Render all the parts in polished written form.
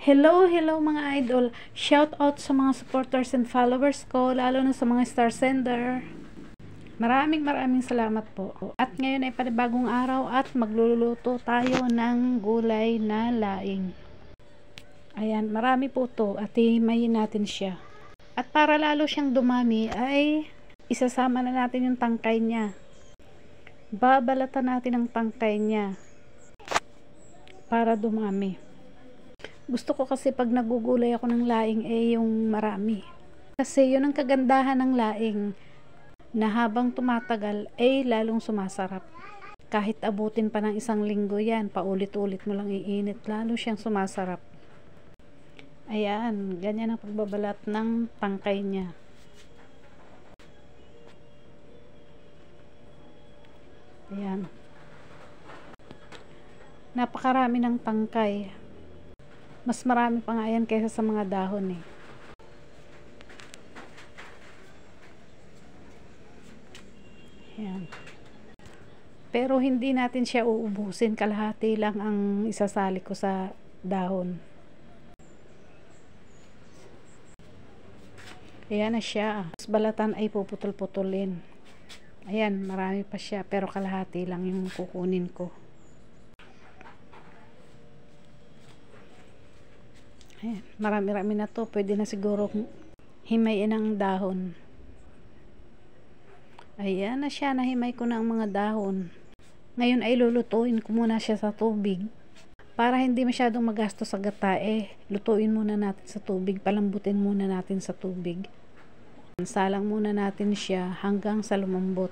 Hello mga idol. Shout out sa mga supporters and followers ko, lalo na sa mga star sender. Maraming salamat po. At ngayon ay panibagong araw at magluluto tayo ng gulay na laing. Ayan, marami po to at hihimayin natin siya. At para lalo siyang dumami ay isasama na natin yung tangkay niya. Babalatan natin ang tangkay niya para dumami. Gusto ko kasi pag nagugulay ako ng laing yung marami. Kasi yun ang kagandahan ng laing, na habang tumatagal lalong sumasarap. Kahit abutin pa ng 1 linggo yan, paulit-ulit mo lang iinit, lalo siyang sumasarap. Ayan, ganyan ang pagbabalat ng tangkay niya. Ayan. Napakarami ng tangkay. Mas marami pa nga yan kaysa sa mga dahon eh. Ayan. Pero hindi natin siya uubusin, kalahati lang ang isasali ko sa dahon. Ayan na siya. Mas balatan ay puputol-putulin. Ayan, marami pa siya pero kalahati lang yung kukunin ko. Ayan, marami-rami na to. Pwede na siguro himayin ang dahon. Ayan na siya. Nahimay ko na ang mga dahon. Ngayon ay lulutuin ko muna siya sa tubig. Para hindi masyadong magasto sa gata lutuin muna natin sa tubig. Palambutin muna natin sa tubig. Salang muna natin siya hanggang sa lumambot.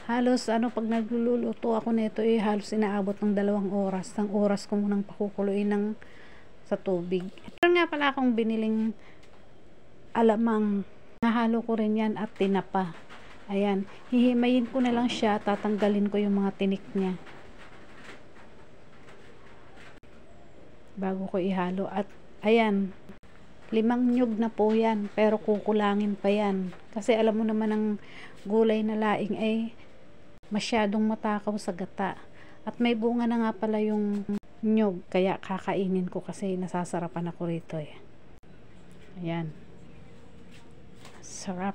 Halos pag nagluluto ako nito halos inaabot ng 2 oras. Ang oras ko munang pakukuluin sa tubig. Ito nga pala akong biniling alamang. Nahalo ko rin yan at tinapa. Ayan, hihimayin ko na lang siya, tatanggalin ko yung mga tinik niya bago ko ihalo. At ayan, 5 nyug na po yan, pero kukulangin pa yan kasi alam mo naman ang gulay na laing masyadong matakaw sa gata. At may bunga na nga pala yung nyug, kaya kakainin ko kasi nasasarapan ako rito Ayan. Sarap.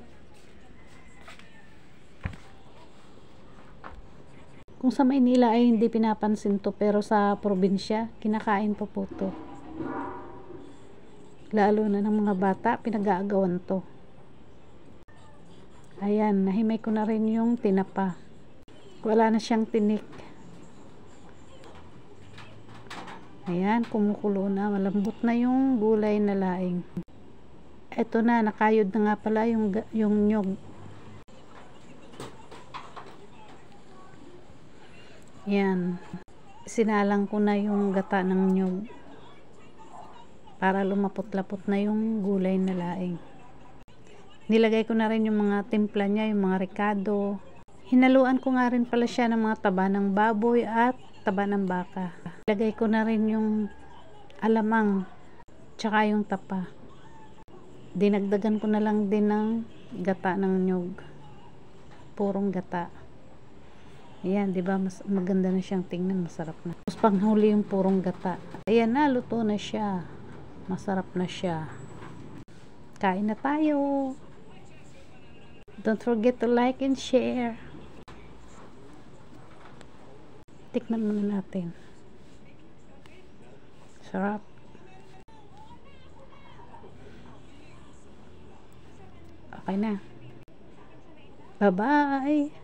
Kung sa Maynila ay hindi pinapansin to, pero sa probinsya, kinakain po to. Lalo na ng mga bata, pinag-aagawan to. Ayan, nahimay ko na rin yung tinapa. Wala na siyang tinik. Ayan, kumukulo na. Malambot na yung gulay na laing. Eto na, nakayod na nga pala yung nyog. Ayan. Sinalang ko na yung gata ng nyog para lumapot-lapot na yung gulay na laing. Nilagay ko na rin yung mga timpla niya, yung mga ricado. Hinaluan ko nga rin pala siya ng mga taba ng baboy at taba ng baka. Ilagay ko na rin yung alamang tsaka yung tapa. Dinagdagan ko na lang din ng gata ng nyog. Purong gata. Ayan, diba? Mas maganda na siyang tingnan. Masarap na. Tapos panghuli yung purong gata. Ayan na, luto na siya. Masarap na siya. Kain na tayo. Don't forget to like and share. Tikman muna natin. Sarap. Okay na. Bye-bye.